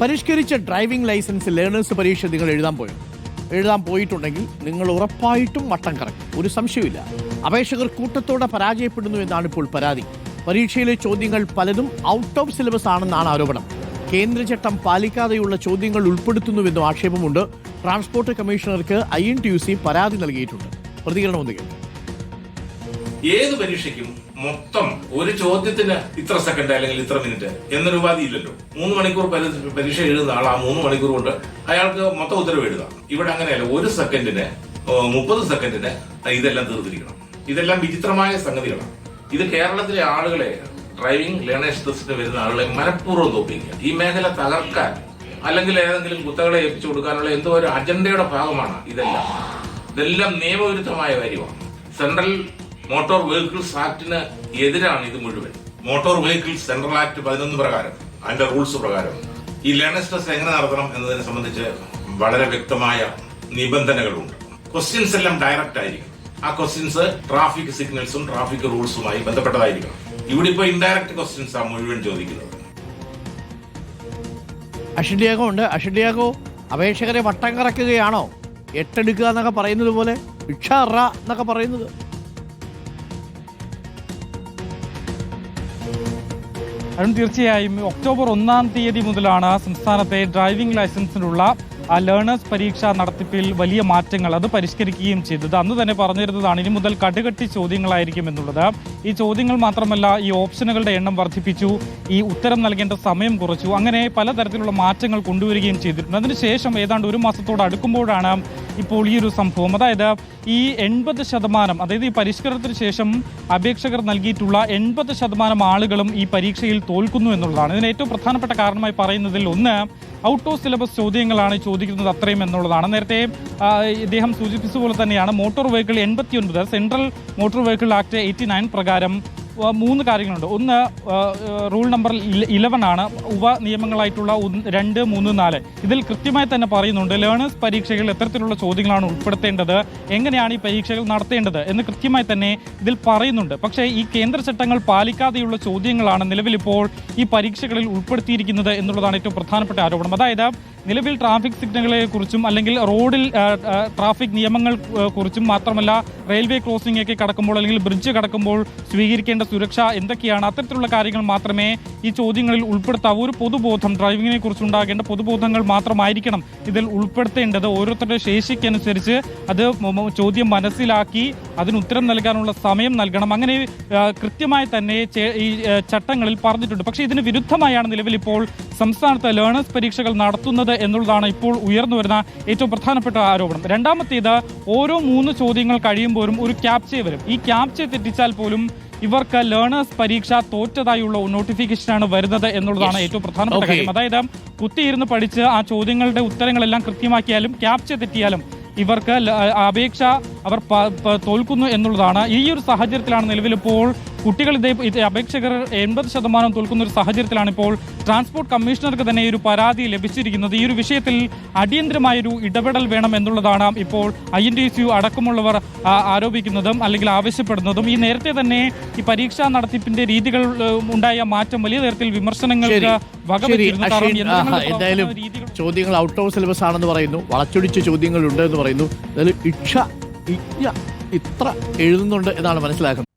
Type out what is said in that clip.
പരിഷ്കരിച്ച driving licence learners പരീക്ഷ നിങ്ങൾ എഴുതാൻ പോയിട്ടുണ്ടെങ്കിൽ നിങ്ങൾ ഉറപ്പായിട്ടും വട്ടം കറക്കും, ഒരു സംശയമില്ല. അപേക്ഷകർ കൂട്ടത്തോടെ പരാജയപ്പെടുന്നു എന്നാണ് ഇപ്പോൾ പരാതി. പരീക്ഷയിലെ ചോദ്യങ്ങൾ പലതും ഔട്ട് ഓഫ് സിലബസ് ആണെന്നാണ് ആരോപണം. കേന്ദ്രചട്ടം പാലിക്കാതെയുള്ള ചോദ്യങ്ങൾ ഉൾപ്പെടുത്തുന്നുവെന്നും ആക്ഷേപമുണ്ട്. ട്രാൻസ്പോർട്ട് കമ്മീഷണർക്ക് INTUC പരാതി നൽകിയിട്ടുണ്ട്. പ്രതികരണം ഒന്ന് കേൾക്കാം. ഏത് പരീക്ഷയ്ക്കും മൊത്തം ഒരു ചോദ്യത്തിന് ഇത്ര സെക്കൻഡ് അല്ലെങ്കിൽ ഇത്ര മിനിറ്റ് എന്നൊരു ഉപാധി ഇല്ലല്ലോ. 3 മണിക്കൂർ പരീക്ഷ എഴുതുന്ന ആൾ ആ 3 മണിക്കൂർ കൊണ്ട് അയാൾക്ക് മൊത്തം ഉത്തരവ് എഴുതാം. ഇവിടെ അങ്ങനെയല്ല, 1 സെക്കൻഡിന് 30 സെക്കൻഡിന് ഇതെല്ലാം തീർത്തിരിക്കണം. ഇതെല്ലാം വിചിത്രമായ സംഗതികളാണ്. ഇത് കേരളത്തിലെ ആളുകളെ, ഡ്രൈവിംഗ് ലേണേഴ്സ് ടെസ്റ്റിന് വരുന്ന ആളുകളെ മനഃപൂർവ്വം തോപ്പിക്കുക, ഈ മേഖല തകർക്കാൻ അല്ലെങ്കിൽ ഏതെങ്കിലും കുത്തകളെ ഏൽപ്പിച്ചു കൊടുക്കാനുള്ള എന്തോ ഒരു അജണ്ടയുടെ ഭാഗമാണ് ഇതെല്ലാം നിയമവിരുദ്ധമായ കാര്യമാണ്. സെൻട്രൽ മോട്ടോർ വെഹിക്കിൾസ് ആക്ടിന് എതിരാണ് ഇത് മുഴുവൻ. മോട്ടോർ വെഹിക്കിൾസ് സെൻട്രൽ ആക്ട് 11 പ്രകാരം, അതിന്റെ റൂൾസ് പ്രകാരം ഈ ലേണേഴ്സ് ടെസ്റ്റ് എങ്ങനെ നടത്തണം എന്നതിനെ സംബന്ധിച്ച് വളരെ വ്യക്തമായ നിബന്ധനകളുണ്ട്. ക്വസ്റ്റ്യൻസ് എല്ലാം ഡയറക്റ്റ് ആയിരിക്കും. ആ ക്വസ്റ്റ്യൻസ് ട്രാഫിക് സിഗ്നൽസും ട്രാഫിക് റൂൾസുമായി ബന്ധപ്പെട്ടതായിരിക്കണം. ഇവിടെ ഇപ്പൊ ഇൻഡയറക്റ്റ് ക്വസ്റ്റ്യൻസ് ആ മുഴുവൻ ചോദിക്കുന്നത്. അഷിഡിയാഗോ ഉണ്ട്. അഷിഡിയാഗോ, അപേക്ഷകരെ വട്ടം കറക്കുകയാണോ? എട്ടെടുക്കുക എന്നൊക്കെ പറയുന്നത് പോലെ ഭിക്ഷ എന്നൊക്കെ പറയുന്നത്? അതും തീർച്ചയായും ഒക്ടോബർ 1-ാം തീയതി മുതലാണ് സംസ്ഥാനത്തെ ഡ്രൈവിംഗ് ലൈസൻസിനുള്ള ലേണേഴ്സ് പരീക്ഷ നടത്തിപ്പിൽ വലിയ മാറ്റങ്ങൾ അത് പരിഷ്കരിക്കുകയും ചെയ്തത്. അന്ന് തന്നെ പറഞ്ഞിരുന്നതാണ് ഇനി മുതൽ കടുകട്ടി ചോദ്യങ്ങളായിരിക്കും എന്നുള്ളത്. ഈ ചോദ്യങ്ങൾ മാത്രമല്ല, ഈ ഓപ്ഷനുകളുടെ എണ്ണം വർദ്ധിപ്പിച്ചു, ഈ ഉത്തരം നൽകേണ്ട സമയം കുറച്ചു, അങ്ങനെ പലതരത്തിലുള്ള മാറ്റങ്ങൾ കൊണ്ടുവരികയും ചെയ്തിട്ടുണ്ട്. അതിനുശേഷം ഏതാണ്ട് 1 മാസത്തോട് അടുക്കുമ്പോഴാണ് ഇപ്പോൾ ഈ ഒരു സംഭവം, അതായത് ഈ 80%, അതായത് ഈ പരിഷ്കരണത്തിന് ശേഷം അപേക്ഷകർ നൽകിയിട്ടുള്ള 80% ആളുകളും ഈ പരീക്ഷയിൽ തോൽക്കുന്നു എന്നുള്ളതാണ്. ഇതിന് ഏറ്റവും പ്രധാനപ്പെട്ട കാരണമായി പറയുന്നതിൽ ഒന്ന് ഔട്ട് ഓഫ് സിലബസ് ചോദ്യങ്ങളാണ് ചോദിക്കുന്നത് അത്രയും എന്നുള്ളതാണ്. നേരത്തെ ഇദ്ദേഹം സൂചിപ്പിച്ച പോലെ തന്നെയാണ് motor vehicle 89, central motor vehicle act 89 പ്രകാരം 3 കാര്യങ്ങളുണ്ട്. ഒന്ന്, റൂൾ നമ്പർ 11 ആണ്, ഉപ നിയമങ്ങളായിട്ടുള്ള 2, 3, 4. ഇതിൽ കൃത്യമായി തന്നെ പറയുന്നുണ്ട് ലേണേഴ്സ് പരീക്ഷകൾ എത്തരത്തിലുള്ള ചോദ്യങ്ങളാണ് ഉൾപ്പെടുത്തേണ്ടത്, എങ്ങനെയാണ് ഈ പരീക്ഷകൾ നടത്തേണ്ടത് എന്ന് കൃത്യമായി തന്നെ ഇതിൽ പറയുന്നുണ്ട്. പക്ഷേ ഈ കേന്ദ്ര ചട്ടങ്ങൾ പാലിക്കാതെയുള്ള ചോദ്യങ്ങളാണ് നിലവിലിപ്പോൾ ഈ പരീക്ഷകളിൽ ഉൾപ്പെടുത്തിയിരിക്കുന്നത് എന്നുള്ളതാണ് ഏറ്റവും പ്രധാനപ്പെട്ട ആരോപണം. അതായത് നിലവിൽ ട്രാഫിക് സിഗ്നലുകളെ കുറിച്ചും അല്ലെങ്കിൽ റോഡിൽ ട്രാഫിക് നിയമങ്ങൾ കുറിച്ചും മാത്രമല്ല, റെയിൽവേ ക്രോസിംഗ് ഒക്കെ കടക്കുമ്പോൾ അല്ലെങ്കിൽ ബ്രിഡ്ജ് കടക്കുമ്പോൾ സ്വീകരിക്കേണ്ട സുരക്ഷ എന്തൊക്കെയാണ്, അത്തരത്തിലുള്ള കാര്യങ്ങൾ മാത്രമേ ഈ ചോദ്യങ്ങളിൽ ഉൾപ്പെടുത്താവൂ. ഒരു പൊതുബോധം, ഡ്രൈവിങ്ങിനെ കുറിച്ചുണ്ടാകേണ്ട പൊതുബോധങ്ങൾ മാത്രമായിരിക്കണം ഇതിൽ ഉൾപ്പെടുത്തേണ്ടത്. ഓരോരുത്തരുടെ ശേഷിക്കനുസരിച്ച് അത് ചോദ്യം മനസ്സിലാക്കി അതിന് ഉത്തരം നൽകാനുള്ള സമയം നൽകണം. അങ്ങനെ കൃത്യമായി തന്നെ ഈ ചട്ടങ്ങളിൽ പറഞ്ഞിട്ടുണ്ട്. പക്ഷേ ഇതിന് വിരുദ്ധമായാണ് നിലവിൽ ഇപ്പോൾ സംസ്ഥാനത്ത് ലേണേഴ്സ് പരീക്ഷകൾ നടത്തുന്നത് എന്നുള്ളതാണ് ഇപ്പോൾ ഉയർന്നു വരുന്ന ഏറ്റവും പ്രധാനപ്പെട്ട ആരോപണം. രണ്ടാമത്തേത്, ഓരോ 3 ചോദ്യങ്ങൾ കഴിയുമ്പോഴും ഒരു ക്യാപ്ച വരും. ഈ ക്യാപ്ച തെറ്റിച്ചാൽ പോലും ഇവർക്ക് ലേണേഴ്സ് പരീക്ഷ തോറ്റതായുള്ള നോട്ടിഫിക്കേഷനാണ് വരുന്നത് എന്നുള്ളതാണ് ഏറ്റവും പ്രധാനപ്പെട്ട കാര്യം. അതായത് കുത്തിയിരുന്ന് പഠിച്ച് ആ ചോദ്യങ്ങളുടെ ഉത്തരങ്ങളെല്ലാം കൃത്യമാക്കിയാലും ക്യാപ്ച തെറ്റിയാലും ഇവർക്ക് അപേക്ഷ അവർ തോൽക്കുന്നു എന്നുള്ളതാണ്. ഈ ഒരു സാഹചര്യത്തിലാണ് നിലവിലിപ്പോൾ കുട്ടികൾ അപേക്ഷകർ 80% തോൽക്കുന്ന ഒരു സാഹചര്യത്തിലാണ് ഇപ്പോൾ ട്രാൻസ്പോർട്ട് കമ്മീഷണർക്ക് തന്നെ ഒരു പരാതി ലഭിച്ചിരിക്കുന്നത്. ഈ ഒരു വിഷയത്തിൽ അടിയന്തരമായൊരു ഇടപെടൽ വേണം എന്നുള്ളതാണ് ഇപ്പോൾ INTUC അടക്കമുള്ളവർ ആരോപിക്കുന്നതും അല്ലെങ്കിൽ ആവശ്യപ്പെടുന്നതും. ഈ നേരത്തെ തന്നെ ഈ പരീക്ഷാ നടത്തിപ്പിന്റെ രീതികൾ ഉണ്ടായ മാറ്റം വലിയ തരത്തിൽ വിമർശനങ്ങൾക്ക് വകവെച്ചിരുന്നു. എന്തായാലും ചോദ്യങ്ങൾ ഔട്ട് ഓഫ് സിലബസ് ആണെന്ന് പറയുന്നു, വളച്ചൊടിച്ച ചോദ്യങ്ങൾ ഉണ്ട് എന്ന് പറയുന്നു. ഇത്ര എഴുതുന്നുണ്ട് എന്നാണ് മനസ്സിലാക്കുന്നത്.